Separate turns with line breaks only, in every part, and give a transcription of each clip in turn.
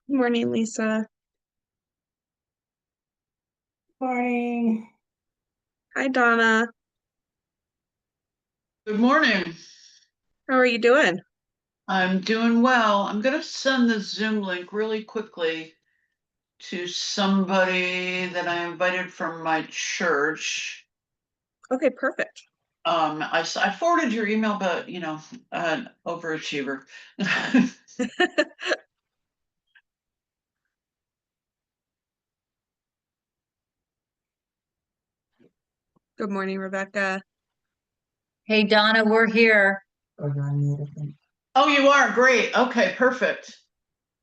Good morning, Lisa.
Morning.
Hi, Donna.
Good morning.
How are you doing?
I'm doing well. I'm going to send the Zoom link really quickly to somebody that I invited from my church.
Okay, perfect.
I forwarded your email, but an overachiever.
Good morning, Rebecca.
Hey, Donna, we're here.
Oh, you are? Great. Okay, perfect.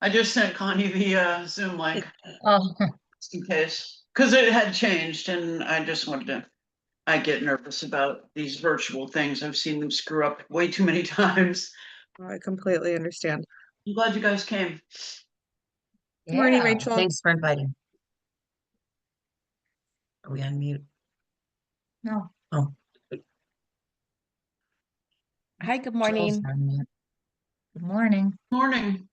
I just sent Connie the Zoom link
Oh,
just in case, because it had changed and I get nervous about these virtual things. I've seen them screw up way too many times.
I completely understand.
I'm glad you guys came.
Good morning,
yeah.
Rachel.
Thanks for inviting. Are we on mute? No. Oh,
Hi, good
Jill's
morning.
on mute. Good morning.
Morning.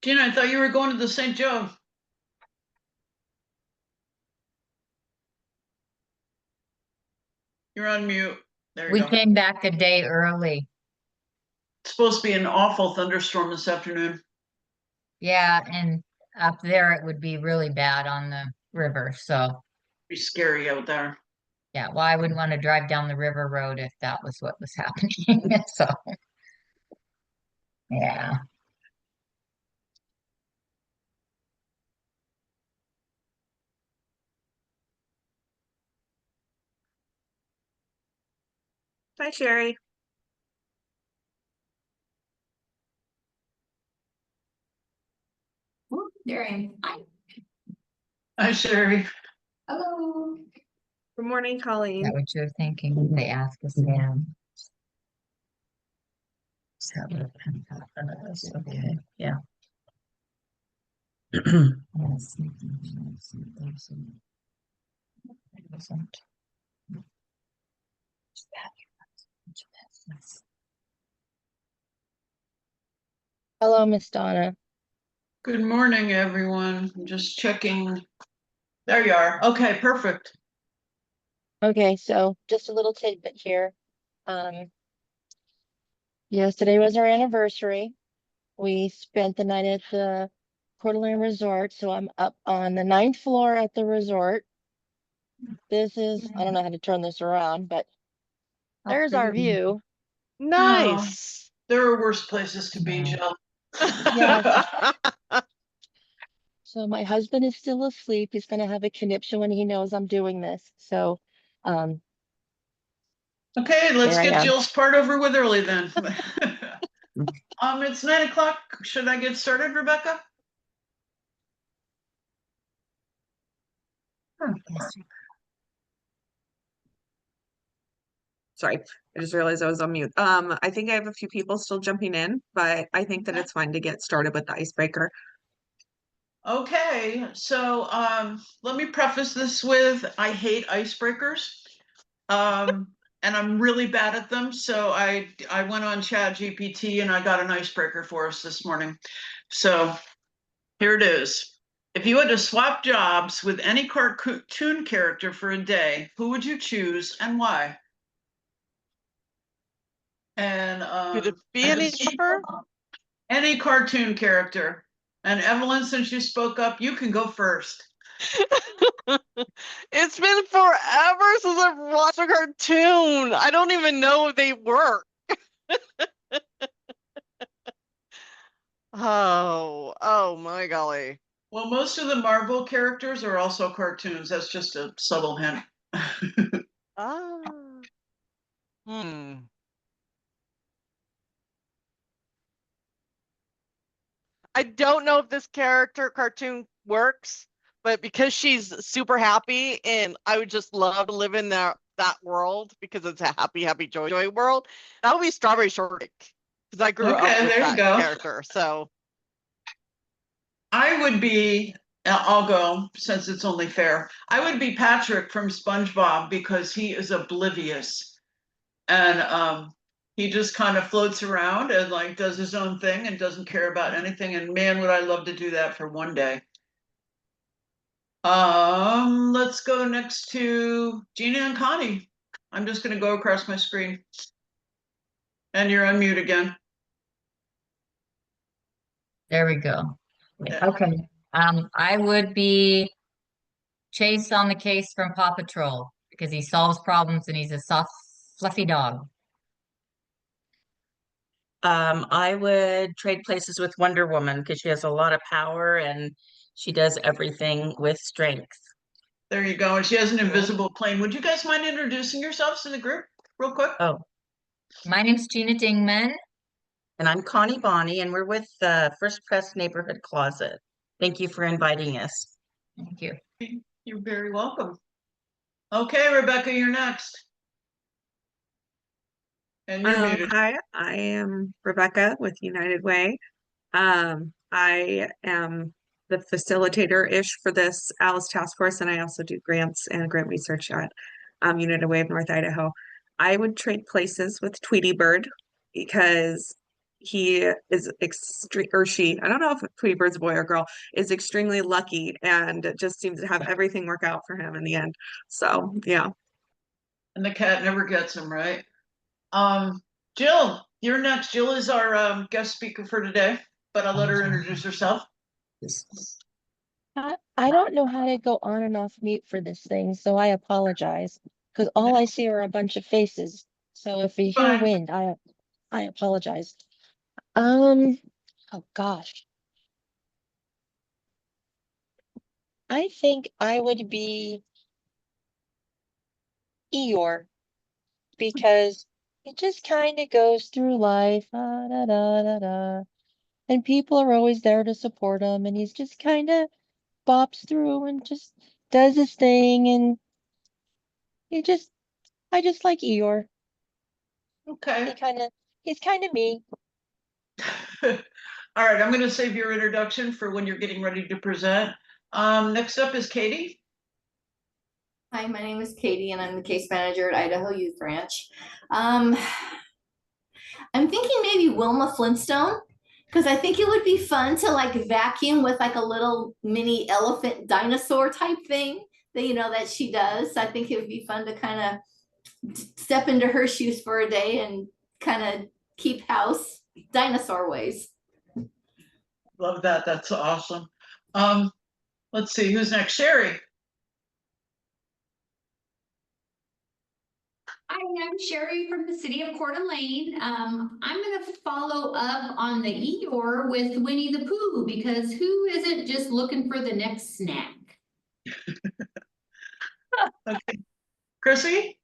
Gina, I thought you were going to the St. Joe. You're on mute. There you
We
go.
came back a day early.
It's supposed to be an awful thunderstorm this afternoon.
Yeah, and up there it would be really bad on the river. So,
Be scary out there.
yeah, well, I wouldn't want to drive down the river road if that was what was happening. So, yeah.
Hi, Sherry.
There I am. Hi.
Hi, Sherry.
Hello.
Good morning,
Is
Colleen.
that what you're thinking? They asked us down. So, okay, yeah. Yes.
Hello, Miss Donna.
Good morning, everyone. I'm just checking. There you are. Okay, perfect.
Okay, so just a little tidbit here. Yesterday was our anniversary. We spent the night at the Coeur d'Alene Resort, so I'm up on the 9th floor at the resort. This is, I don't know how to turn this around, but there's our view.
Nice.
There are worse places to be, Jill.
Yes. So my husband is still asleep. He's gonna have a conniption when he knows I'm doing this. So,
Okay, let's
there I
get
am.
Jill's part over with early then. It's 9 o'clock. Should I get started, Rebecca?
Sorry, I just realized I was on mute. I think I have a few people still jumping in, but I think that it's fine to get started with the icebreaker.
Okay, so let me preface this with I hate icebreakers. And I'm really bad at them. So I went on Chat GPT and I got an icebreaker for us this morning. So here it is. If you had to swap jobs with any cartoon character for a day, who would you choose and why? And
Could it be any number?
any cartoon character. And Evelyn, since you spoke up, you can go first.
It's been forever since I've watched a cartoon. I don't even know if they work. Oh my golly.
Well, most of the Marvel characters are also cartoons. That's just a subtle hint.
Ah. Hmm. I don't know if this cartoon works, but because she's super happy and I would just love to live in that world because it's a happy, joy world, that would be Strawberry Shortcake. Because I grew up
Okay,
with
there you
that
go.
character. So
I would be I'll go since it's only fair. I would be Patrick from SpongeBob because he is oblivious and he just kind of floats around and like does his own thing and doesn't care about anything. And man, would I love to do that for one day. Let's go next to Gina and Connie. I'm just going to go across my screen. And you're on mute again.
There we go.
Yeah.
Okay. I would be Chase on the case from Paw Patrol because he solves problems and he's a soft, fluffy dog.
I would trade places with Wonder Woman because she has a lot of power and she does everything with strength.
There you go. And she has an invisible plane. Would you guys mind introducing yourselves to the group real quick?
Oh,
My name's Gina Dingman.
and I'm Connie Bonnie, and we're with the First Press Neighborhood Closet. Thank you for inviting us.
Thank you.
You're very welcome. Okay, Rebecca, you're next. And you're muted.
Hi, I am Rebecca with United Way. I am the facilitator-ish for this ALICE task force, and I also do grants and grant research at United Way of North Idaho. I would trade places with Tweety Bird because he is or she, I don't know if Tweety Bird's a boy or girl, is extremely lucky and just seems to have everything work out for him in the end. So yeah.
And the cat never gets him, right? Jill, you're next. Jill is our guest speaker for today, but I'll let her introduce herself.
I don't know how to go on and off mute for this thing, so I apologize. Because all I see are a bunch of faces. So if you hear
Fine.
wind, I apologize. Oh gosh. I think I would be Eeyore because it just kind of goes through life, da, da, da, da, and people are always there to support him, and he's just kind of bops through and just does his thing, and I just like Eeyore.
Okay.
He's kind of me.
All right, I'm going to save your introduction for when you're getting ready to present. Next up is Katie.
Hi, my name is Katie and I'm the case manager at Idaho Youth Ranch. I'm thinking maybe Wilma Flintstone because I think it would be fun to like vacuum with like a little mini elephant dinosaur type thing that that she does. I think it would be fun to kind of step into her shoes for a day and kind of keep house dinosaur ways.
Love that. That's awesome. Let's see who's next. Sherry.
Hi, I'm Sherry from the city of Coeur d'Alene. I'm going to follow up on the Eeyore with Winnie the Pooh because who isn't just looking for the next snack?
Okay. Chrissy?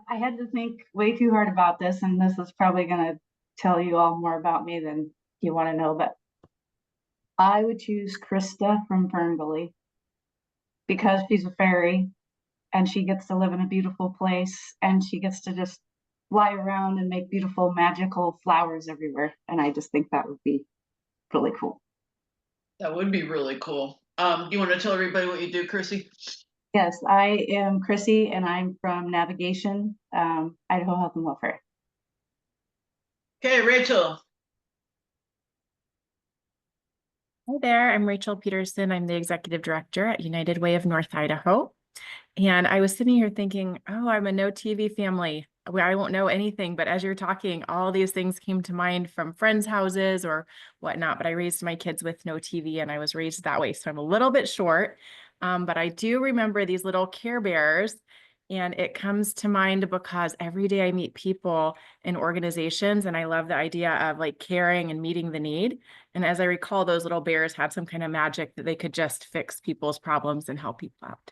I had to think way too hard about this, and this is probably going to tell you all more about me than you want to know, but I would choose Krista from Ferngully because she's a fairy and she gets to live in a beautiful place and she gets to just fly around and make beautiful magical flowers everywhere. And I just think that would be really cool.
That would be really cool. You want to tell everybody what you do, Chrissy?
Yes, I am Chrissy and I'm from Navigation, Idaho Health and Welfare.
Okay, Rachel.
Hi there, I'm Rachel Peterson. I'm the executive director at United Way of North Idaho. And I was sitting here thinking, oh, I'm a no TV family. I won't know anything. But as you're talking, all these things came to mind from friends' houses or whatnot. But I raised my kids with no TV and I was raised that way. So I'm a little bit short. But I do remember these little Care Bears. And it comes to mind because every day I meet people in organizations and I love the idea of like caring and meeting the need. And as I recall, those little bears had some kind of magic that they could just fix people's problems and help people out.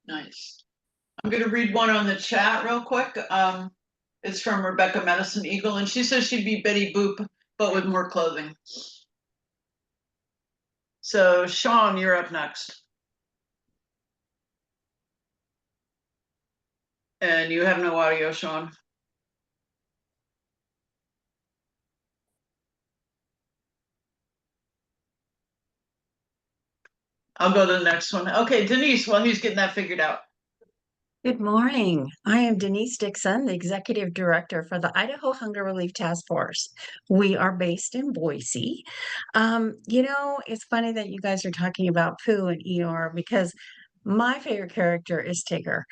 Nice. I'm going to read one on the chat real quick. It's from Rebecca Medicine Eagle, and she says she'd be Betty Boop, but with more clothing. So, Sean, you're up next. And you have no audio, Sean. I'll go to the next one. Okay, Denise, while he's getting that figured out.
Good morning. I am Denise Dixon, the Executive Director for the Idaho Hunger Relief Task Force. We are based in Boise. It's funny that you guys are talking about Pooh and Eeyore because my favorite character is Tigger.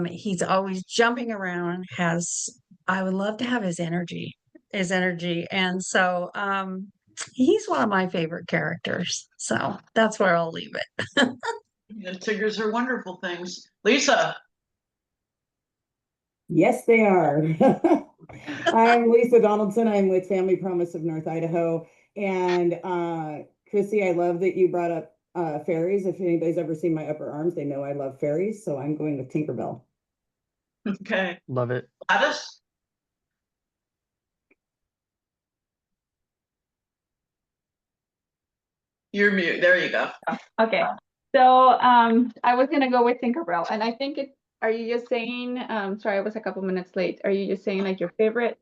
He's always jumping around, I would love to have his energy. And so he's one of my favorite characters. So that's where I'll leave it.
And Tigers are wonderful things. Lisa.
Yes, they are. I'm Lisa Donaldson. I'm with Family Promise of North Idaho. And Chrissy, I love that you brought up fairies. If anybody's ever seen my upper arms, they know I love fairies. So I'm going with Tinkerbell.
Okay.
Love it.
Gladys? You're mute. There you go.
Okay. So I was gonna go with Tinkerbell, and I think are you just saying, sorry, I was a couple minutes late. Are you just saying like your favorite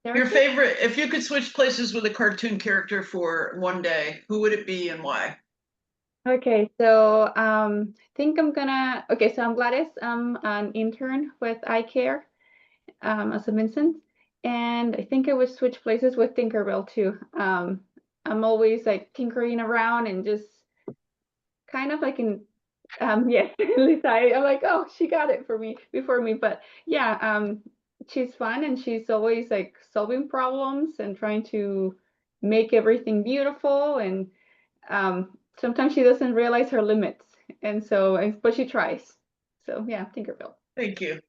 character?
Your favorite, if you could switch places with a cartoon character for one day, who would it be and why?
Okay, so I think I'm gonna, okay, so I'm Gladys. I'm an intern with iCare as a Vincent, and I think I would switch places with Tinkerbell too. I'm always like tinkering around and just kind of like in yes, Lisa, I'm like, oh, she got it for me before me. But yeah, she's fun and she's always like solving problems and trying to make everything beautiful. And sometimes she doesn't realize her limits. And so, but she tries. So yeah, Tinkerbell.
Thank you.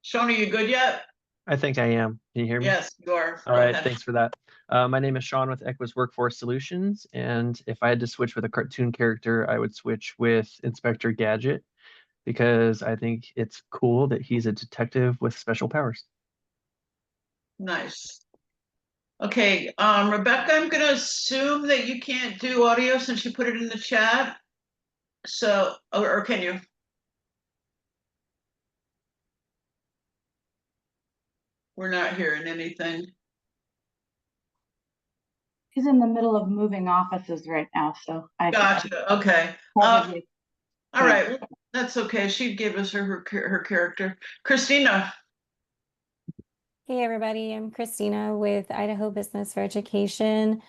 Sean, are you good yet?
I think I am. Can you hear me?
Yes, you are.
All right, thanks for that. My name is Sean with Equus Workforce Solutions, and if I had to switch with a cartoon character, I would switch with Inspector Gadget because I think it's cool that he's a detective with special powers.
Nice. Okay, Rebecca, I'm gonna assume that you can't do audio since you put it in the chat. So, or can you? We're not hearing anything.
He's in the middle of moving offices right now, so I
Gotcha. Okay.
probably
All right. Well, that's okay. She gave us her character. Christina.
Hey everybody, I'm Christina with Idaho Business for Education.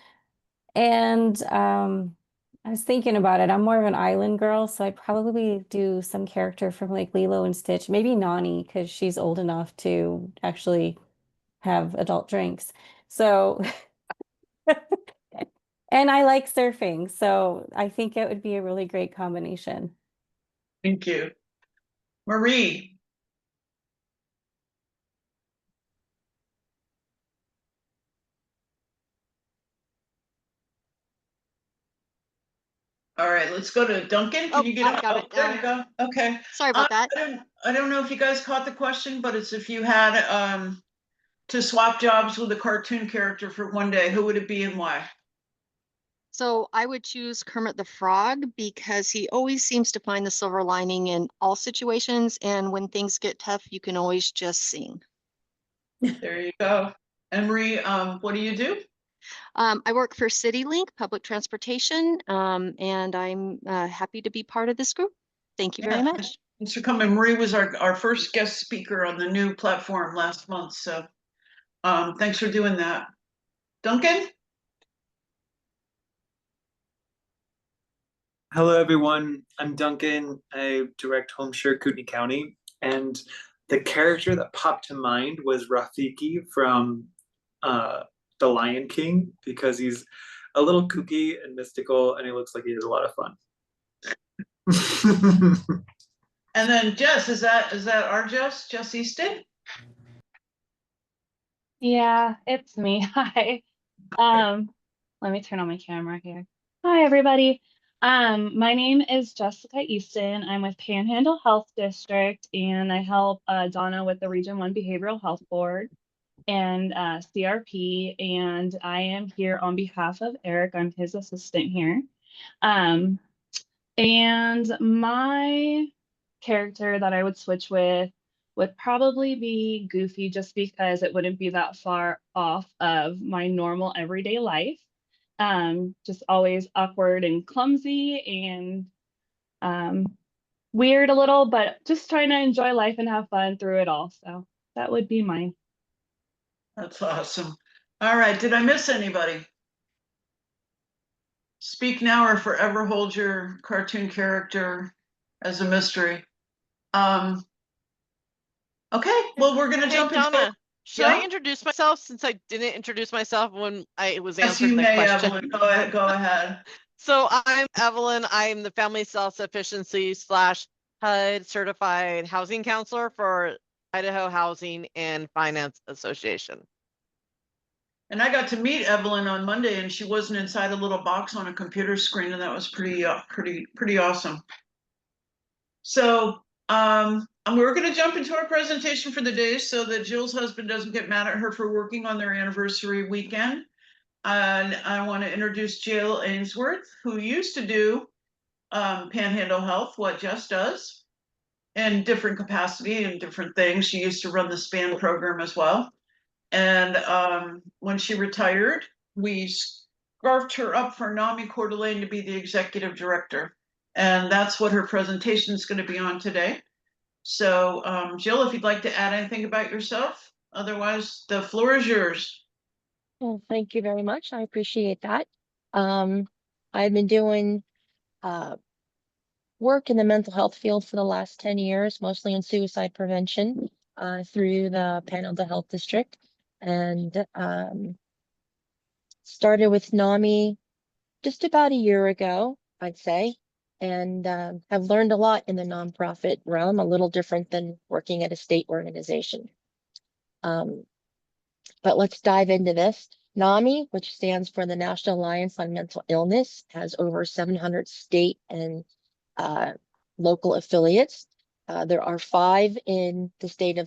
And I was thinking about it. I'm more of an island girl, so I'd probably do some character from like Lilo and Stitch, maybe Nani, because she's old enough to actually have adult drinks. So, and I like surfing, so I think it would be a really great combination.
Thank you. Marie. All right, let's go to Duncan. Can you get
I got it.
There you go. Okay.
Sorry about that.
I don't know if you guys caught the question, but it's if you had to swap jobs with a cartoon character for one day, who would it be and why?
So I would choose Kermit the Frog because he always seems to find the silver lining in all situations. And when things get tough, you can always just sing.
There you go. Emery, what do you do?
I work for CityLink Public Transportation, and I'm happy to be part of this group. Thank you very much.
Thanks for coming. Marie was our first guest speaker on the new platform last month. So thanks for doing that. Duncan?
Hello, everyone. I'm Duncan. I direct Home Share Kootenai County. And the character that popped to mind was Rafiki from The Lion King because he's a little kooky and mystical and he looks like he has a lot of fun.
And then Jess, is that our Jess Easton?
Yeah, it's me. Hi. Let me turn on my camera here. Hi, everybody. My name is Jessica Easton. I'm with Panhandle Health District, and I help Donna with the Region 1 Behavioral Health Board and CRP, and I am here on behalf of Eric. I'm his assistant here. And my character that I would switch with would probably be Goofy, just because it wouldn't be that far off of my normal everyday life. Just always awkward and clumsy and Weird a little, but just trying to enjoy life and have fun through it all. So that would be mine.
That's awesome. All right, did I miss anybody? Speak now or forever hold your cartoon character as a mystery. Okay, well, we're gonna
Hey,
jump into it.
Donna, should I
Yeah?
introduce myself since I didn't introduce myself when I was
Yes,
answered
you
the
may,
question?
Evelyn. Go ahead, go ahead.
So I'm Evelyn. I'm the Family Self-Sufficiency / HUD certified housing counselor for Idaho Housing and Finance Association.
And I got to meet Evelyn on Monday, and she wasn't inside a little box on a computer screen, and that was pretty awesome. So we're going to jump into our presentation for the day so that Jill's husband doesn't get mad at her for working on their anniversary weekend. And I want to introduce Jill Ainsworth, who used to do Panhandle Health, what Jess does, in different capacity and different things. She used to run the SPAN program as well. And when she retired, we scarfed her up for NAMI Coeur d'Alene to be the executive director. And that's what her presentation is going to be on today. So Jill, if you'd like to add anything about yourself, otherwise the floor is yours.
Well, thank you very much. I appreciate that. I've been doing work in the mental health field for the last 10 years, mostly in suicide prevention through the Panhandle Health District, and started with NAMI just about a year ago, I'd say, and have learned a lot in the nonprofit realm, a little different than working at a state organization. But let's dive into this. NAMI, which stands for the National Alliance on Mental Illness, has over 700 state and local affiliates. There are 5 in the state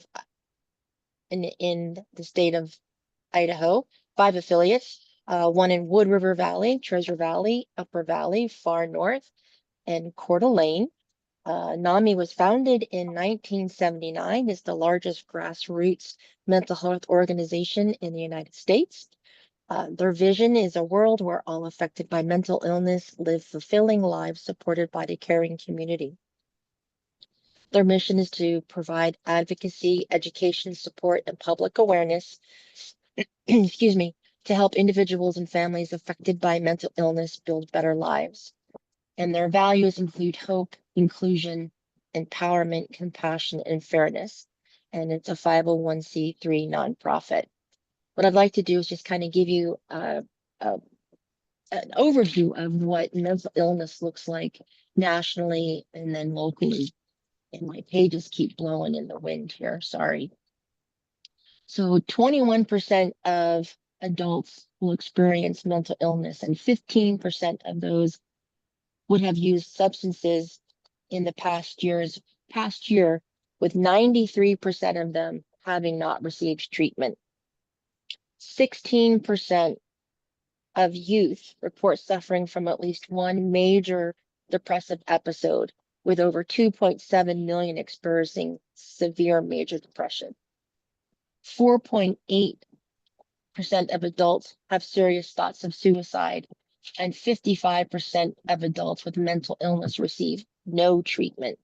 of Idaho, 5 affiliates. 1 in Wood River Valley, Treasure Valley, Upper Valley, Far North, and Coeur d'Alene. NAMI was founded in 1979. It's the largest grassroots mental health organization in the United States. Their vision is a world where all affected by mental illness live fulfilling lives supported by the caring community. Their mission is to provide advocacy, education, support, and public awareness, excuse me, to help individuals and families affected by mental illness build better lives. And their values include hope, inclusion, empowerment, compassion, and fairness. And it's a 501c3 nonprofit. What I'd like to do is just kind of give you an overview of what mental illness looks like nationally and then locally. And my pages keep blowing in the wind here, sorry. So 21% of adults will experience mental illness, and 15% of those would have used substances in the past year, with 93% of them having not received treatment. 16% of youth report suffering from at least one major depressive episode, with over 2.7 million experiencing severe major depression. 4.8% of adults have serious thoughts of suicide, and 55% of adults with mental illness receive no treatment.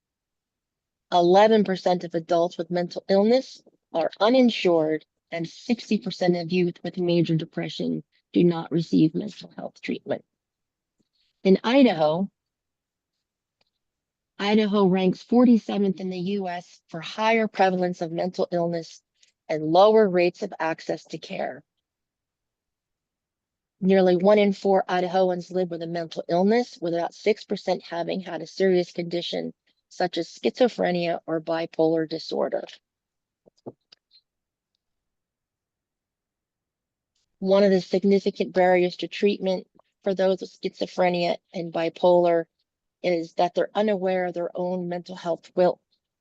11% of adults with mental illness are uninsured, and 60% of youth with major depression do not receive mental health treatment. In Idaho ranks 47th in the US for higher prevalence of mental illness and lower rates of access to care. Nearly 1 in 4 Idahoans live with a mental illness, with about 6% having had a serious condition such as schizophrenia or bipolar disorder. One of the significant barriers to treatment for those with schizophrenia and bipolar is that they're unaware of their own mental health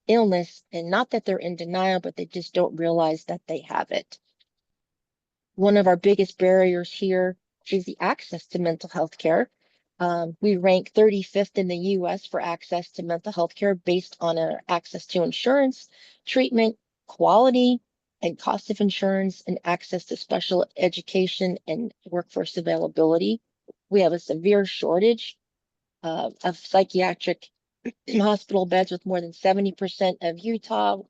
illness, and not that they're in denial, but they just don't realize that they have it. One of our biggest barriers here is the access to mental health care. We rank 35th in the US for access to mental health care based on our access to insurance, treatment, quality, and cost of insurance, and access to special education and workforce availability. We have a severe shortage of psychiatric hospital beds with more than 70% of Utah,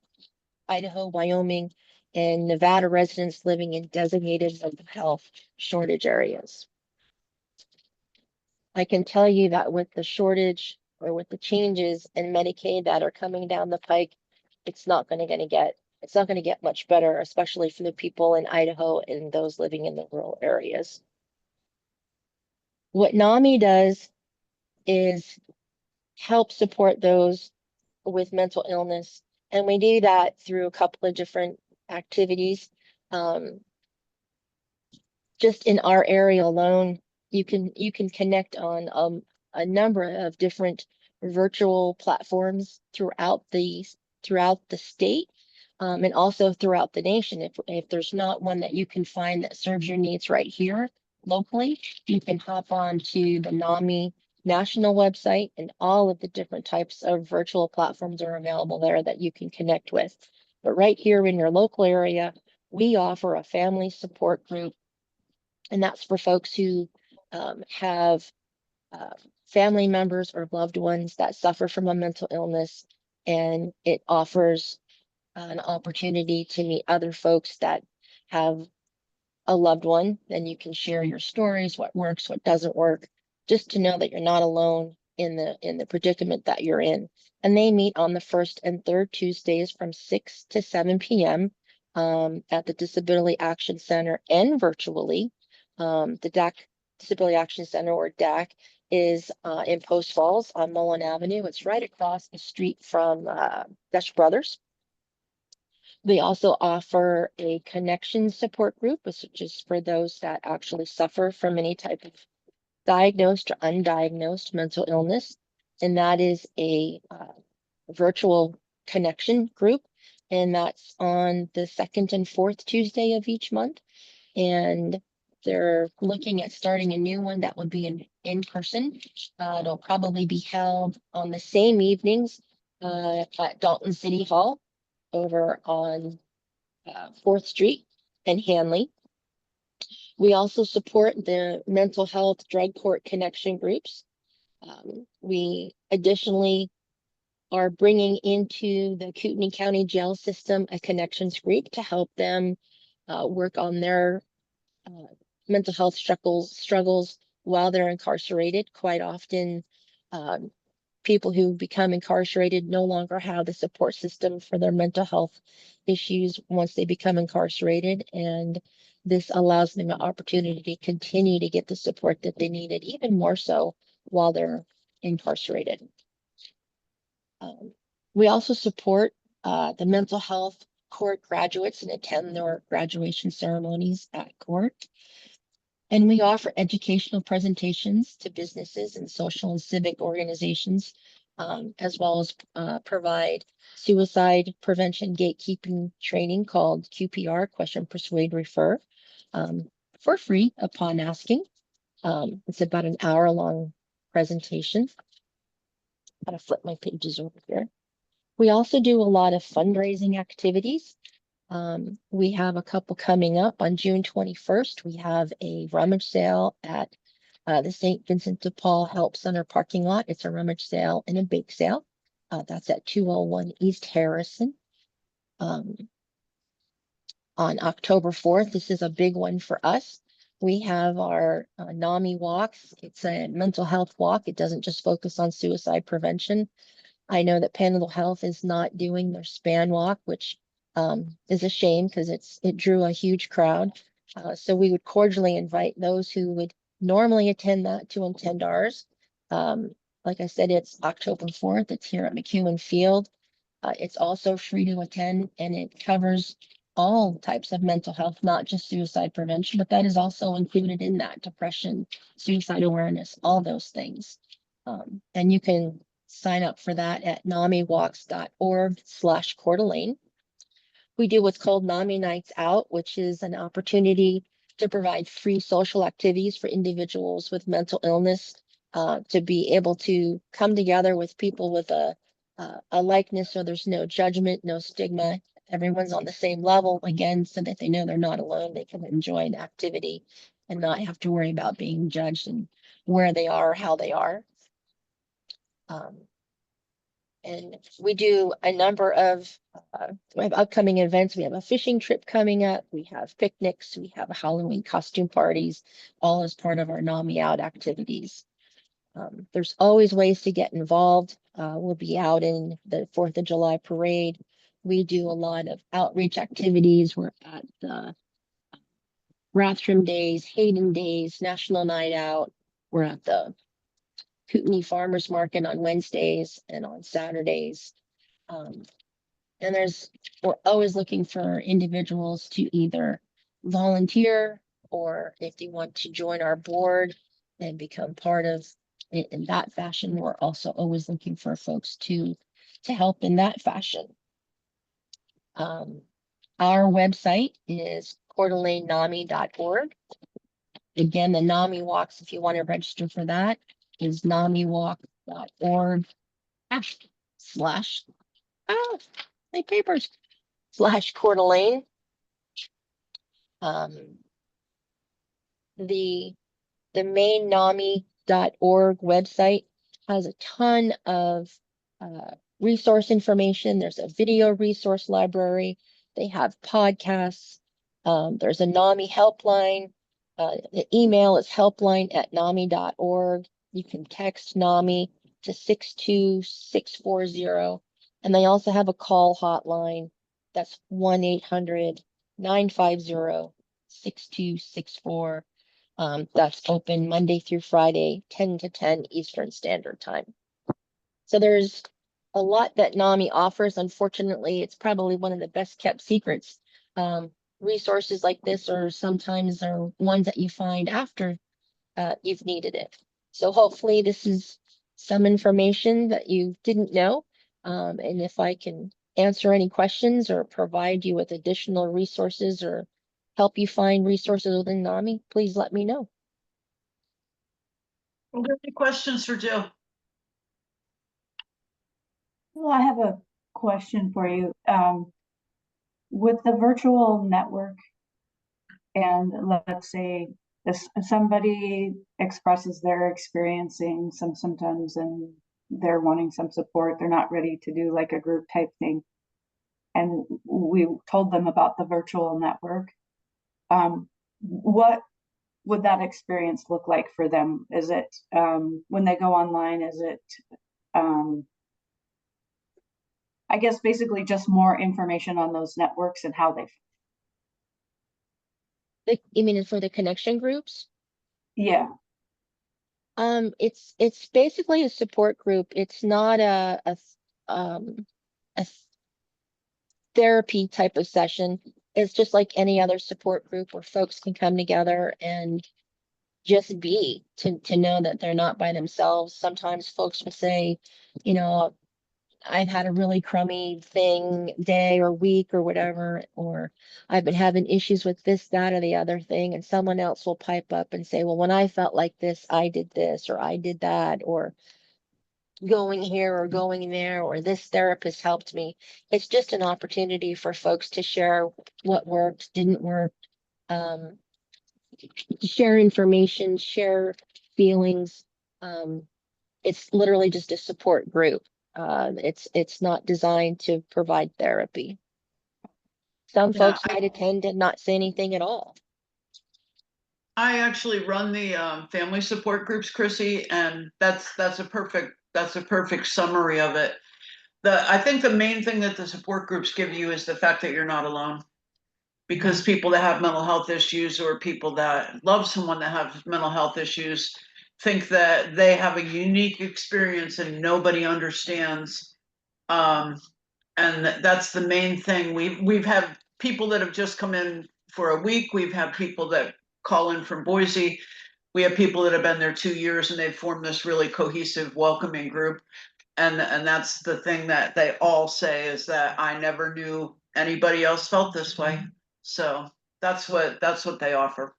Idaho, Wyoming, and Nevada residents living in designated mental health shortage areas. I can tell you that with the shortage or with the changes in Medicaid that are coming down the pike, it's not going to get much better, especially for the people in Idaho and those living in the rural areas. What NAMI does is help support those with mental illness, and we do that through a couple of different activities. Just in our area alone, you can connect on a number of different virtual platforms throughout the state, and also throughout the nation. If there's not one that you can find that serves your needs right here locally, you can hop on to the NAMI national website, and all of the different types of virtual platforms are available there that you can connect with. But right here in your local area, we offer a family support group, and that's for folks who have family members or loved ones that suffer from a mental illness, and it offers an opportunity to meet other folks that have a loved one. Then you can share your stories, what works, what doesn't work, just to know that you're not alone in the predicament that you're in. And they meet on the first and third Tuesdays from 6 to 7 p.m. At the Disability Action Center and virtually. The DAC, Disability Action Center, or DAC, is in Post Falls on Mullen Avenue. It's right across the street from Dutch Brothers. They also offer a connection support group, which is for those that actually suffer from any type of diagnosed or undiagnosed mental illness. And that is a virtual connection group. And that's on the second and fourth Tuesday of each month. And they're looking at starting a new one that would be in person. It'll probably be held on the same evenings at Dalton City Hall over on 4th Street and Hanley. We also support the mental health drug court connection groups. We additionally are bringing into the Kootenai County Jail System a connections group to help them work on their mental health struggles while they're incarcerated. Quite often, people who become incarcerated no longer have the support system for their mental health issues once they become incarcerated, and this allows them an opportunity to continue to get the support that they needed, even more so while they're incarcerated. We also support the mental health court graduates and attend their graduation ceremonies at court. And we offer educational presentations to businesses and social and civic organizations, as well as provide suicide prevention gatekeeping training called QPR, Question, Persuade, Refer, for free upon asking. It's about an hour-long presentation. I'm gonna flip my pages over here. We also do a lot of fundraising activities. We have a couple coming up on June 21st. We have a rummage sale at the St. Vincent de Paul Help Center parking lot. It's a rummage sale and a bake sale. That's at 201 East Harrison. On October 4th, this is a big one for us. We have our NAMI walks. It's a mental health walk. It doesn't just focus on suicide prevention. I know that Panhandle Health is not doing their span walk, which is a shame because it drew a huge crowd. So we would cordially invite those who would normally attend that to attend ours. Like I said, it's October 4th. It's here at McEwen Field. It's also free to attend, and it covers all types of mental health, not just suicide prevention, but that is also included in that: depression, suicide awareness, all those things. And you can sign up for that at namiwalks.org/Coeur d'Alene. We do what's called NAMI Nights Out, which is an opportunity to provide free social activities for individuals with mental illness, to be able to come together with people with a likeness, so there's no judgment, no stigma. Everyone's on the same level, again, so that they know they're not alone. They can enjoy an activity and not have to worry about being judged and where they are, how they are. And we do a number of we have upcoming events. We have a fishing trip coming up. We have picnics. We have Halloween costume parties, all as part of our NAMI Out activities. There's always ways to get involved. We'll be out in the 4th of July parade. We do a lot of outreach activities. We're at the Rathdrum Days, Hayden Days, National Night Out. We're at the Kootenai Farmers Market on Wednesdays and on Saturdays. And we're always looking for individuals to either volunteer or if they want to join our board and become part of it in that fashion. We're also always looking for folks to help in that fashion. Our website is coeurdalenenami.org. Again, the NAMI walks, if you want to register for that, is namiwalk.org my papers /Coeur d'Alene. The main NAMI.org website has a ton of resource information. There's a video resource library. They have podcasts. There's a NAMI helpline. The email is helpline@nami.org. You can text NAMI to 62640. And they also have a call hotline. That's 1-800-950-6264. That's open Monday through Friday, 10 to 10 Eastern Standard Time. So there's a lot that NAMI offers. Unfortunately, it's probably one of the best kept secrets. Resources like this are sometimes ones that you find after you've needed it. So hopefully this is some information that you didn't know. And if I can answer any questions or provide you with additional resources or help you find resources within NAMI, please let me know.
Are there any questions for Jill?
Well, I have a question for you. With the virtual network, and let's say somebody expresses they're experiencing some symptoms and they're wanting some support, they're not ready to do like a group type thing. And we told them about the virtual network. What would that experience look like for them? Is it when they go online, is it I guess basically just more information on those networks and how they.
You mean for the connection groups?
Yeah.
It's basically a support group. It's not a therapy type of session. It's just like any other support group where folks can come together and just be to know that they're not by themselves. Sometimes folks will say, I've had a really crummy day or week or whatever, or I've been having issues with this, that, or the other thing. And someone else will pipe up and say, well, when I felt like this, I did this, or I did that, or going here or going there, or this therapist helped me. It's just an opportunity for folks to share what worked, didn't work, share information, share feelings. It's literally just a support group. It's not designed to provide therapy. Some folks might attend and not say anything at all.
I actually run the family support groups, Chrissy, and that's a perfect summary of it. I think the main thing that the support groups give you is the fact that you're not alone. Because people that have mental health issues or people that love someone that have mental health issues think that they have a unique experience and nobody understands. And that's the main thing. We've had people that have just come in for a week. We've had people that call in from Boise. We have people that have been there 2 years and they've formed this really cohesive, welcoming group. And that's the thing that they all say is that I never knew anybody else felt this way. So that's what they offer.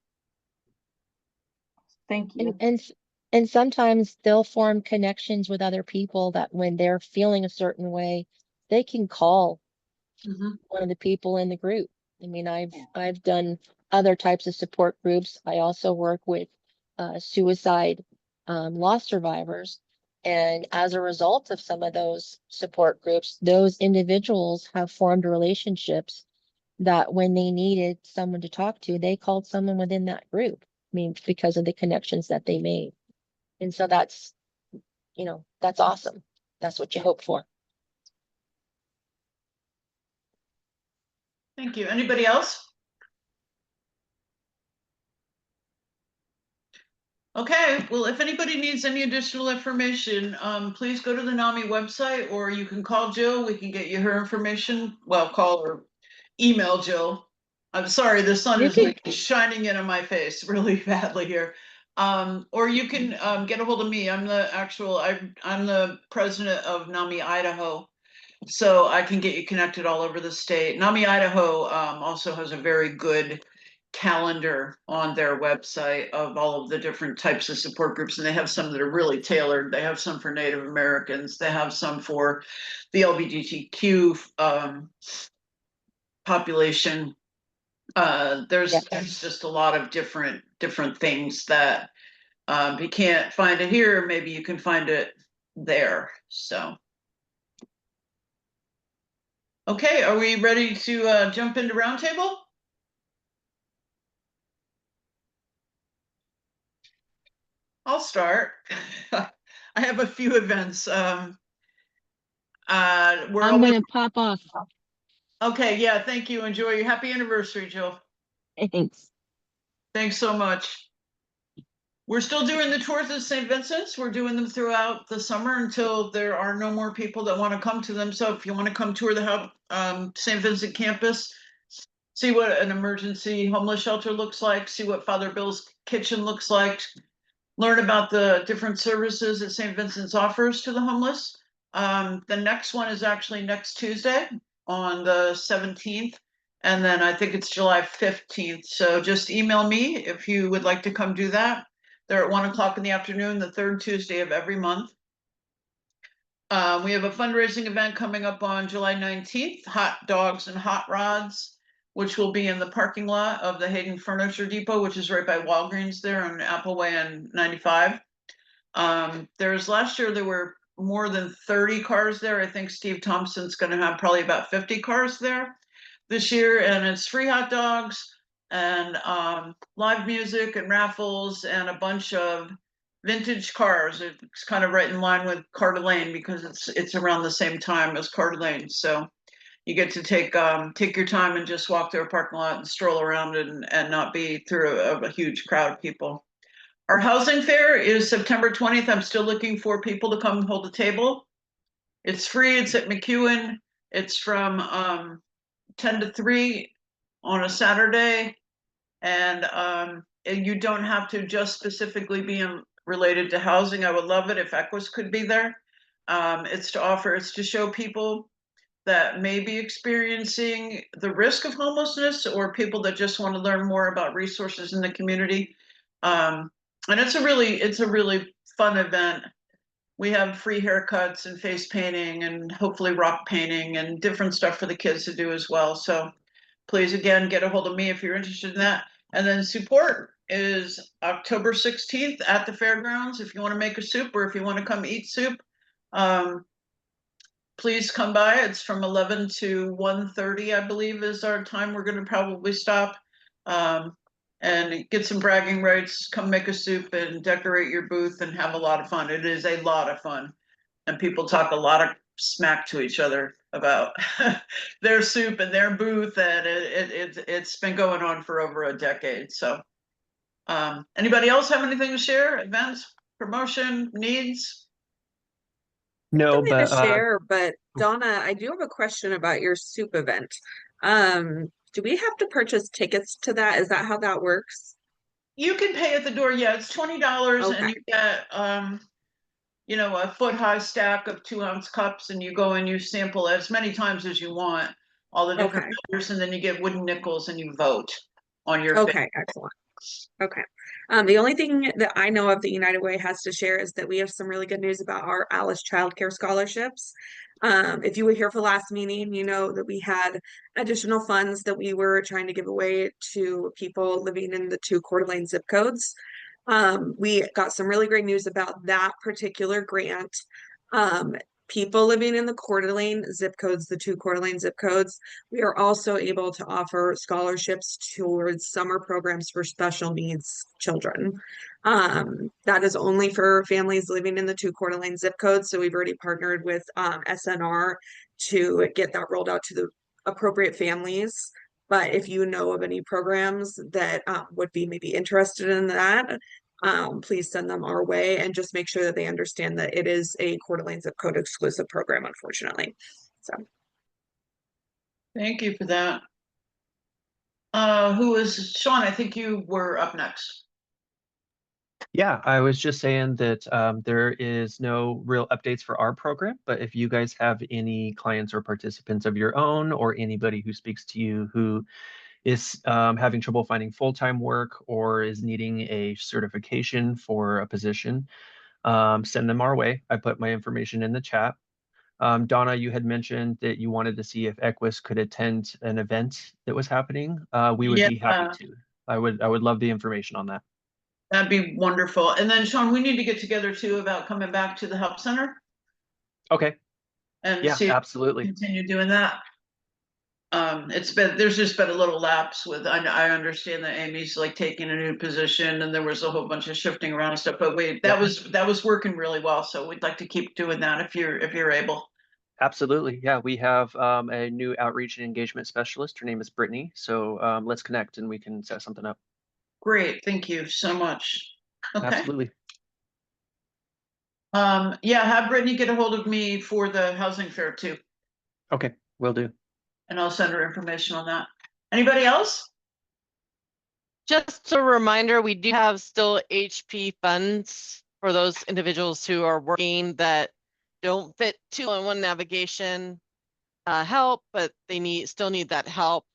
Thank you.
And sometimes they'll form connections with other people that when they're feeling a certain way, they can call one of the people in the group. I mean, I've done other types of support groups. I also work with suicide loss survivors, And as a result of some of those support groups, those individuals have formed relationships that when they needed someone to talk to, they called someone within that group. I mean, because of the connections that they made. And so that's, that's awesome. That's what you hope for.
Thank you. Anybody else? Okay, well, if anybody needs any additional information, please go to the NAMI website, or you can call Jill. We can get you her information. Well, call or email Jill. I'm sorry, the sun is like shining in on my face really badly here. Or you can get a hold of me. I'm the president of NAMI Idaho, so I can get you connected all over the state. NAMI Idaho also has a very good calendar on their website of all of the different types of support groups, and they have some that are really tailored. They have some for Native Americans, they have some for the LGBTQ population. There's just a lot of different things that if you can't find it here, maybe you can find it there. So okay, are we ready to jump into roundtable? I'll start. I have a few events.
I'm gonna pop off.
Okay, yeah, thank you. Enjoy your happy anniversary, Jill.
Thanks.
Thanks so much. We're still doing the tours of St. Vincent's. We're doing them throughout the summer until there are no more people that want to come to them. So if you want to come tour the St. Vincent campus, see what an emergency homeless shelter looks like, see what Father Bill's kitchen looks like, learn about the different services that St. Vincent's offers to the homeless. The next one is actually next Tuesday on the 17th. And then I think it's July 15th. So just email me if you would like to come do that. They're at 1 o'clock in the afternoon, the third Tuesday of every month. We have a fundraising event coming up on July 19th, Hot Dogs and Hot Rods, which will be in the parking lot of the Hayden Furniture Depot, which is right by Walgreens there on Appleway and 95. Last year, there were more than 30 cars there. I think Steve Thompson's going to have probably about 50 cars there this year, and it's free hot dogs and live music and raffles and a bunch of vintage cars. It's kind of right in line with Coeur d'Alene because it's around the same time as Coeur d'Alene. So you get to take your time and just walk through a parking lot and stroll around and not be through a huge crowd of people. Our housing fair is September 20th. I'm still looking for people to come hold a table. It's free. It's at McEwen. It's from 10 to 3 on a Saturday. And you don't have to just specifically be related to housing. I would love it if Equus could be there. It's to show people that may be experiencing the risk of homelessness or people that just want to learn more about resources in the community. And it's a really fun event. We have free haircuts and face painting and hopefully rock painting and different stuff for the kids to do as well. So please, again, get a hold of me if you're interested in that. And then support is October 16th at the fairgrounds. If you want to make a soup or if you want to come eat soup, please come by. It's from 11 to 1:30, I believe, is our time. We're going to probably stop and get some bragging rights, come make a soup and decorate your booth and have a lot of fun. It is a lot of fun. And people talk a lot of smack to each other about their soup and their booth. And it's been going on for over a decade. So anybody else have anything to share? Events, promotion, needs?
No,
Something to
but
share, but Donna, I do have a question about your soup event. Do we have to purchase tickets to that? Is that how that works?
You can pay at the door. Yeah, it's $20 and you get a foot-high stack of 2-ounce cups, and you go and you sample as many times as you want all the different vendors, and then you get wooden nickels and you vote on your
Okay, excellent. Okay. The only thing that I know of that United Way has to share is that we have some really good news about our Alice childcare scholarships. If you were here for last meeting, you know that we had additional funds that we were trying to give away to people living in the 2 Coeur d'Alene zip codes. We got some really great news about that particular grant. Um, People living in the Coeur d'Alene zip codes, the 2 Coeur d'Alene zip codes, we are also able to offer scholarships towards summer programs for special needs children. That is only for families living in the 2 Coeur d'Alene zip codes. So we've already partnered with SNR to get that rolled out to the appropriate families. But if you know of any programs that would be maybe interested in that, please send them our way and just make sure that they understand that it is a Coeur d'Alene zip code exclusive program, unfortunately. So
Thank you for that. Who is Sean? I think you were up next.
Yeah, I was just saying that there is no real updates for our program, but if you guys have any clients or participants of your own, or anybody who speaks to you who is having trouble finding full-time work or is needing a certification for a position, send them our way. I put my information in the chat. Donna, you had mentioned that you wanted to see if Equus could attend an event that was happening. We would be happy to. I would love the information on that.
That'd be wonderful. And then Sean, we need to get together too about coming back to the help center
Okay.
and
Yeah,
see if we
absolutely.
continue doing that. There's just been a little lapse with, I understand that Amy's like taking a new position and there was a whole bunch of shifting around and stuff, but that was working really well. So we'd like to keep doing that if you're able.
Absolutely. Yeah, we have a new outreach and engagement specialist. Her name is Brittany. So let's connect and we can set something up.
Great. Thank you so much. Okay.
Absolutely.
Yeah, have Brittany get a hold of me for the housing fair too.
Okay, will do.
And I'll send her information on that. Anybody else?
Just a reminder, we do have still HP funds for those individuals who are working that don't fit 2-in-1 navigation help, but they still need that help.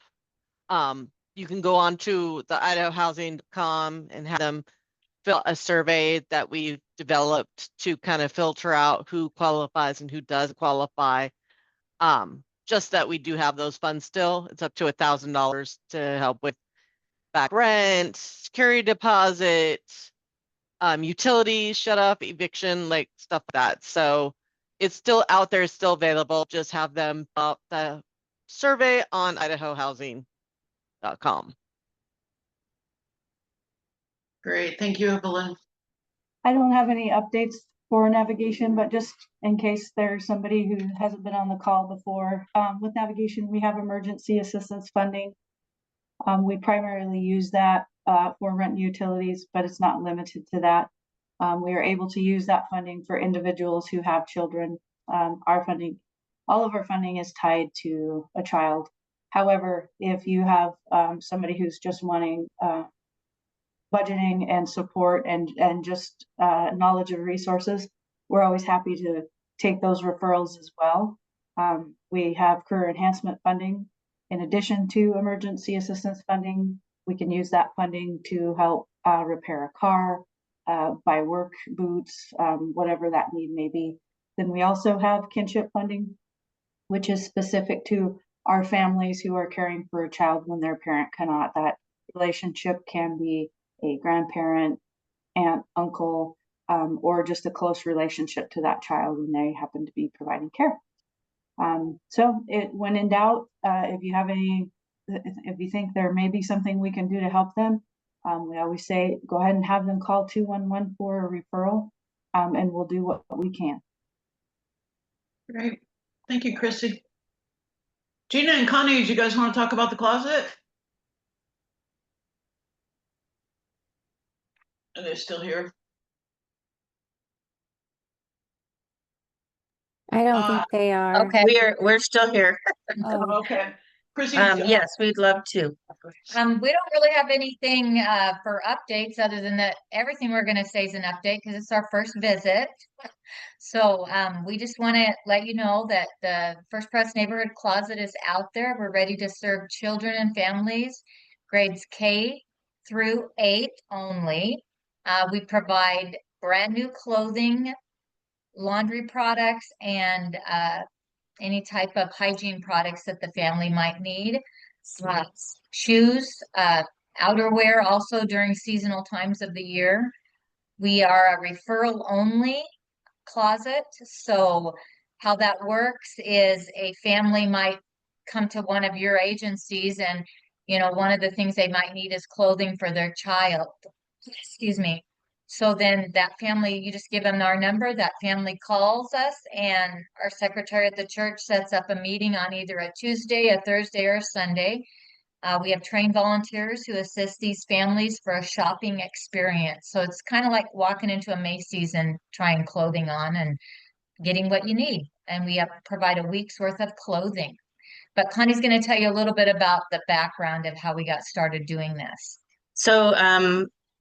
You can go on to the idahohousing.com and have them fill a survey that we've developed to kind of filter out who qualifies and who does qualify. Just that we do have those funds still. It's up to $1,000 to help with back rent, security deposit, utilities, shut off, eviction, like stuff like that. So it's still out there, it's still available. Just have them fill out the survey on idahohousing.com.
Great, thank you, Evelyn.
I don't have any updates for navigation, but just in case there's somebody who hasn't been on the call before, with navigation, we have emergency assistance funding. We primarily use that for rent and utilities, but it's not limited to that. We are able to use that funding for individuals who have children. Our funding, all of our funding is tied to a child. However, if you have somebody who's just wanting budgeting and support and just knowledge of resources, we're always happy to take those referrals as well. We have career enhancement funding. In addition to emergency assistance funding, we can use that funding to help repair a car, buy work boots, whatever that need may be. Then we also have kinship funding, which is specific to our families who are caring for a child when their parent cannot. That relationship can be a grandparent, aunt, uncle, or just a close relationship to that child when they happen to be providing care. So when in doubt, if you think there may be something we can do to help them, we always say, go ahead and have them call 211 for a referral, and we'll do what we can.
Great, thank you, Chrissy. Gina and Connie, do you guys want to talk about the closet? Are they still here?
I don't think they are.
Okay. We're still here.
Oh.
Okay. Chrissy,
Yes, we'd love to.
We don't really have anything for updates other than that everything we're going to say is an update because it's our first visit. So we just want to let you know that the First Press Neighborhood Closet is out there. We're ready to serve children and families, grades K through 8 only. We provide brand new clothing, laundry products, and any type of hygiene products that the family might need. Shoes, outerwear also during seasonal times of the year. We are a referral only closet. So how that works is a family might come to one of your agencies and, one of the things they might need is clothing for their child. Excuse me. So then that family, you just give them our number, that family calls us, and our secretary at the church sets up a meeting on either a Tuesday, a Thursday, or a Sunday. We have trained volunteers who assist these families for a shopping experience. So it's kind of like walking into a Macy's and trying clothing on and getting what you need. And we provide a week's worth of clothing. But Connie's going to tell you a little bit about the background of how we got started doing this.
So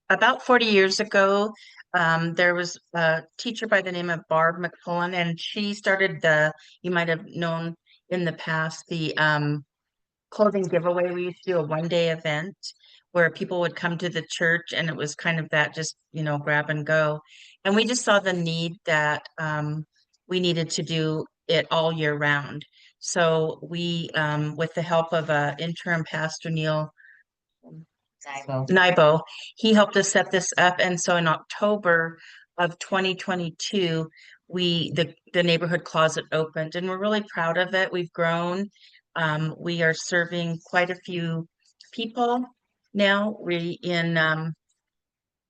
about 40 years ago, there was a teacher by the name of Barb McPullen, and she started you might have known in the past, the clothing giveaway. We used to do a one-day event where people would come to the church, and it was kind of that just, grab and go. And we just saw the need that we needed to do it all year round. So we, with the help of interim pastor Neil Nibo, he helped us set this up. And so in October of 2022, the neighborhood closet opened, and we're really proud of it. We've grown. We are serving quite a few people now. In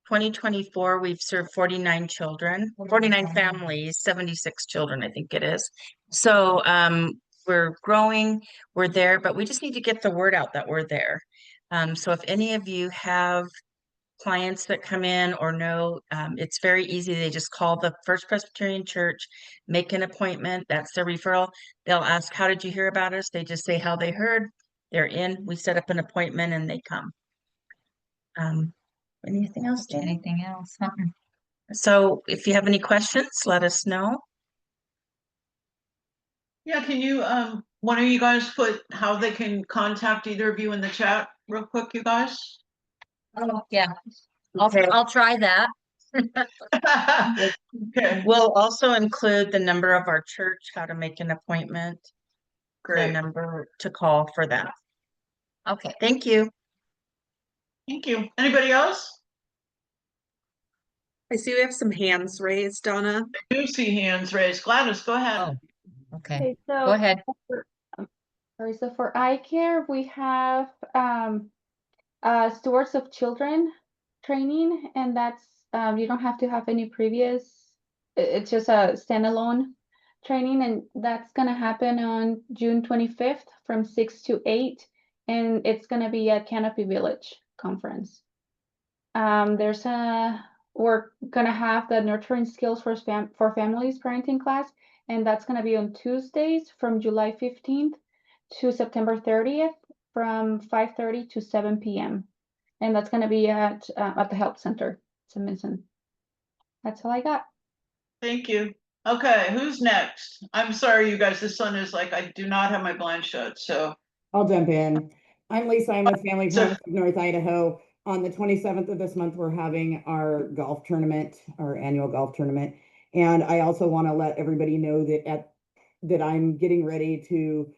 2024, we've served 49 children, 49 families, 76 children, I think it is. So we're growing, we're there, but we just need to get the word out that we're there. So if any of you have clients that come in or know, it's very easy. They just call the First Presbyterian Church, make an appointment. That's their referral. They'll ask, how did you hear about us? They just say how they heard. They're in. We set up an appointment and they come. Anything else, Jenny?
Anything else?
So if you have any questions, let us know.
Yeah, can you, one of you guys put how they can contact either of you in the chat real quick, you guys?
Oh, yeah. I'll try that.
Okay.
We'll also include the number of our church, how to make an appointment, the number to call for that.
Okay.
Thank you.
Thank you. Anybody else?
I see we have some hands raised, Donna.
I do see hands raised. Gladys, go ahead.
Oh, okay.
Okay, so
Go ahead.
Sorry, so for eye care, we have stewards of children training, and that's you don't have to have any previous. It's just a standalone training, and that's gonna happen on June 25th from 6 to 8, and it's gonna be at Canopy Village Conference. We're gonna have the nurturing skills for families parenting class, and that's gonna be on Tuesdays from July 15th to September 30th from 5:30 to 7 p.m. And that's gonna be at the Help Center, Simonson. That's all I got.
Thank you. Okay, who's next? I'm sorry, you guys, the sun is like, I do not have my blind shut, so.
I'll jump in. I'm Lisa. I'm with Family Promise of North Idaho. On the 27th of this month, we're having our golf tournament, our annual golf tournament. And I also want to let everybody know that I'm getting ready to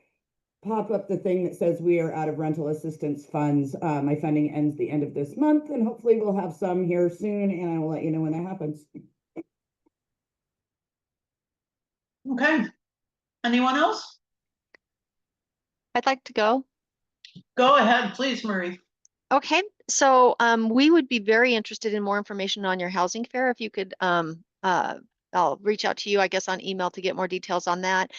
pop up the thing that says we are out of rental assistance funds. My funding ends the end of this month, and hopefully we'll have some here soon, and I will let you know when that happens.
Okay. Anyone else?
I'd like to go.
Go ahead, please, Marie.
Okay, so we would be very interested in more information on your housing fair. If you could, I'll reach out to you, I guess, on email to get more details on that.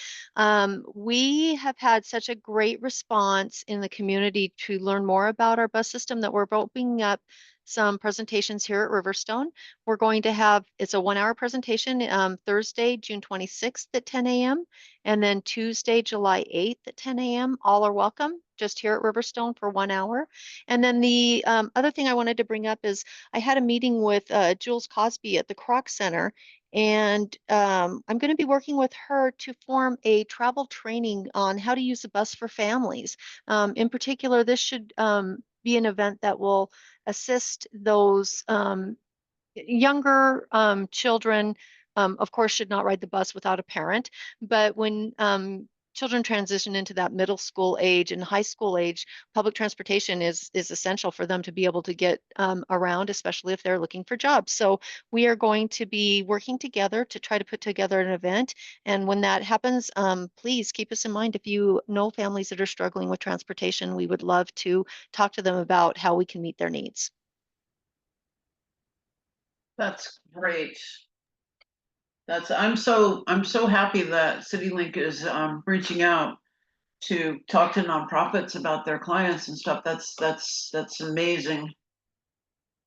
We have had such a great response in the community to learn more about our bus system that we're opening up some presentations here at Riverstone. We're going to have, it's a 1-hour presentation, Thursday, June 26th at 10 a.m. and then Tuesday, July 8th at 10 a.m. All are welcome, just here at Riverstone for 1 hour. And then the other thing I wanted to bring up is I had a meeting with Jules Cosby at the Kroc Center, and I'm going to be working with her to form a travel training on how to use a bus for families. In particular, this should be an event that will assist those younger children, of course, should not ride the bus without a parent. But when children transition into that middle school age and high school age, public transportation is essential for them to be able to get around, especially if they're looking for jobs. So we are going to be working together to try to put together an event. And when that happens, please keep us in mind. If you know families that are struggling with transportation, we would love to talk to them about how we can meet their needs.
That's great. I'm so happy that CityLink is reaching out to talk to nonprofits about their clients and stuff. That's amazing.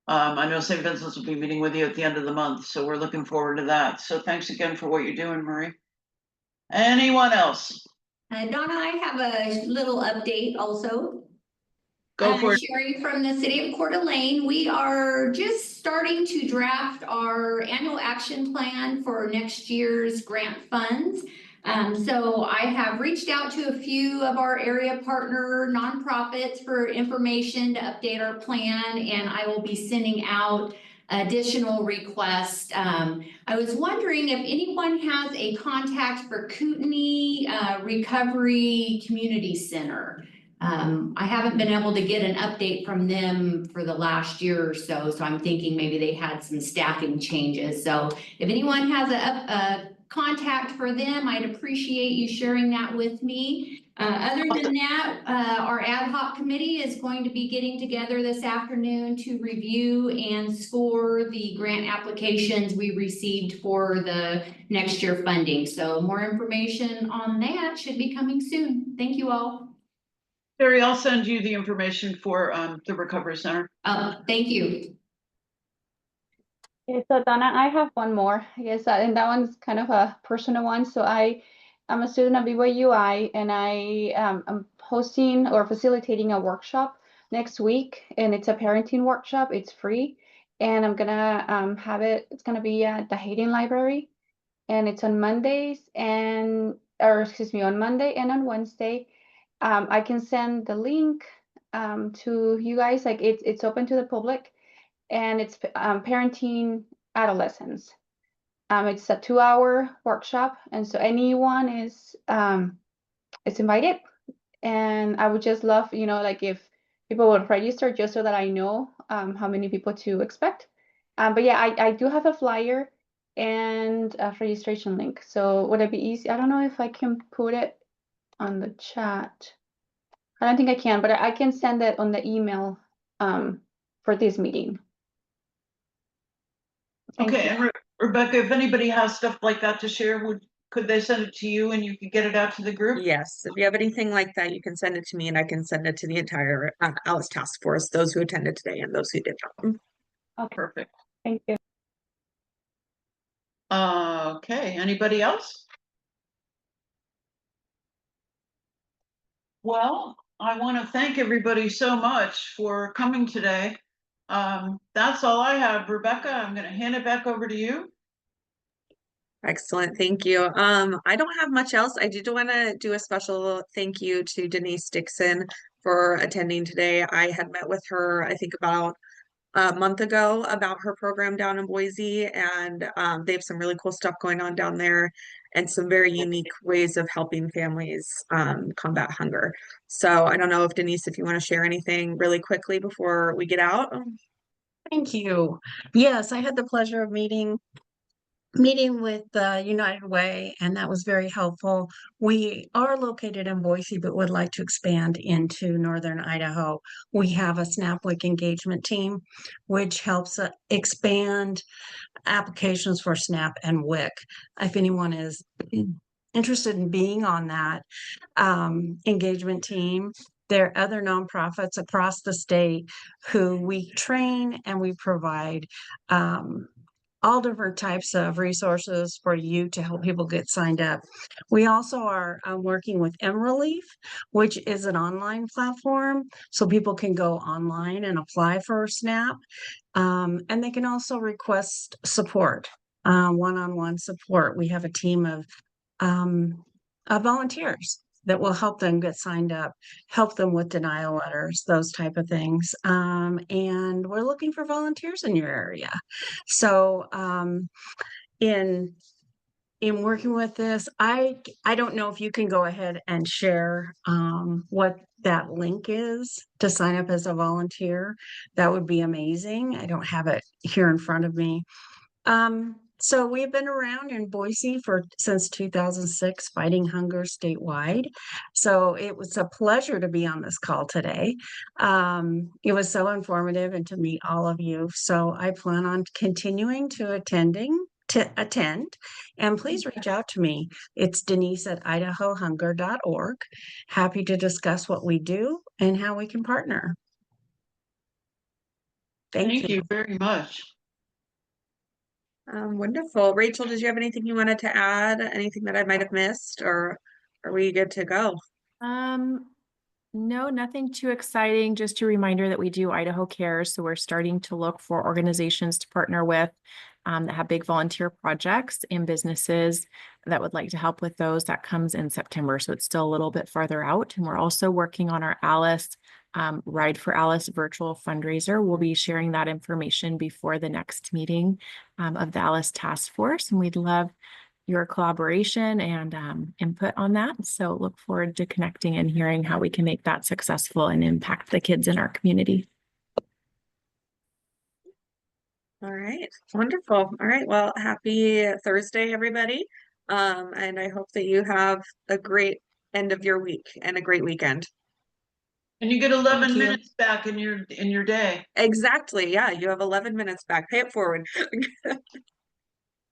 I know St. Vincent's will be meeting with you at the end of the month, so we're looking forward to that. So thanks again for what you're doing, Marie. Anyone else?
Donna, I have a little update also.
Go for it.
Sherry from the city of Coeur d'Alene. We are just starting to draft our annual action plan for next year's grant funds. So I have reached out to a few of our area partner nonprofits for information to update our plan, and I will be sending out additional requests. I was wondering if anyone has a contact for Kootenai Recovery Community Center. I haven't been able to get an update from them for the last year or so, so I'm thinking maybe they had some staffing changes. So if anyone has a contact for them, I'd appreciate you sharing that with me. Other than that, our ad hoc committee is going to be getting together this afternoon to review and score the grant applications we received for the next year funding. So more information on that should be coming soon. Thank you all.
Sherry, I'll send you the information for the Recovery Center.
Thank you.
Okay, so Donna, I have one more. I guess and that one's kind of a personal one. So I'm a student at BYUI, and I am hosting or facilitating a workshop next week, and it's a parenting workshop. It's free, and I'm gonna have it. It's gonna be at the Hayden Library, and it's on Mondays on Monday and on Wednesday. I can send the link to you guys. Like it's open to the public, and it's parenting adolescents. It's a 2-hour workshop, and so anyone is invited. And I would just love, like if people would register just so that I know how many people to expect. But yeah, I do have a flyer and a registration link. So would it be easy? I don't know if I can put it on the chat. I don't think I can, but I can send it on the email for this meeting.
Okay, and Rebecca, if anybody has stuff like that to share, could they send it to you and you could get it out to the group?
Yes, if you have anything like that, you can send it to me and I can send it to the entire A.L.I.C.E task force, those who attended today and those who did not.
Okay,
perfect.
Thank you.
Okay, anybody else? Well, I want to thank everybody so much for coming today. That's all I have. Rebecca, I'm going to hand it back over to you.
Excellent, thank you. I don't have much else. I did want to do a special thank you to Denise Dixon for attending today. I had met with her, I think about a month ago about her program down in Boise, and they have some really cool stuff going on down there and some very unique ways of helping families combat hunger. So I don't know if Denise, if you want to share anything really quickly before we get out.
Thank you. Yes, I had the pleasure of meeting with the United Way, and that was very helpful. We are located in Boise, but would like to expand into Northern Idaho. We have a SNAP WIC engagement team, which helps expand applications for SNAP and WIC. If anyone is interested in being on that engagement team, there are other nonprofits across the state who we train and we provide all different types of resources for you to help people get signed up. We also are working with M-Relief, which is an online platform, so people can go online and apply for SNAP. And they can also request support, one-on-one support. We have a team of volunteers that will help them get signed up, help them with denial letters, those type of things. And we're looking for volunteers in your area. So in in working with this, I don't know if you can go ahead and share what that link is to sign up as a volunteer. That would be amazing. I don't have it here in front of me. So we've been around in Boise since 2006, fighting hunger statewide. So it was a pleasure to be on this call today. It was so informative and to meet all of you. So I plan on continuing to attend, and please reach out to me. It's Denise at idahohunger.org. Happy to discuss what we do and how we can partner. Thank you
you very much.
Wonderful. Rachel, did you have anything you wanted to add? Anything that I might have missed, or are we good to go?
No, nothing too exciting. Just a reminder that we do Idaho Cares. So we're starting to look for organizations to partner with that have big volunteer projects and businesses that would like to help with those. That comes in September. So it's still a little bit farther out. And we're also working on our A.L.I.C.E. Ride for A.L.I.C.E. virtual fundraiser. We'll be sharing that information before the next meeting of the A.L.I.C.E. task force. And we'd love your collaboration and input on that. So look forward to connecting and hearing how we can make that successful and impact the kids in our community.
All right, wonderful. All right, well, happy Thursday, everybody. And I hope that you have a great end of your week and a great weekend.
And you get 11 minutes back in your day.
Exactly. Yeah, you have 11 minutes back. Pay it forward.
All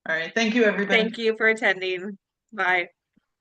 right. Thank you, everybody.
Thank you for attending. Bye.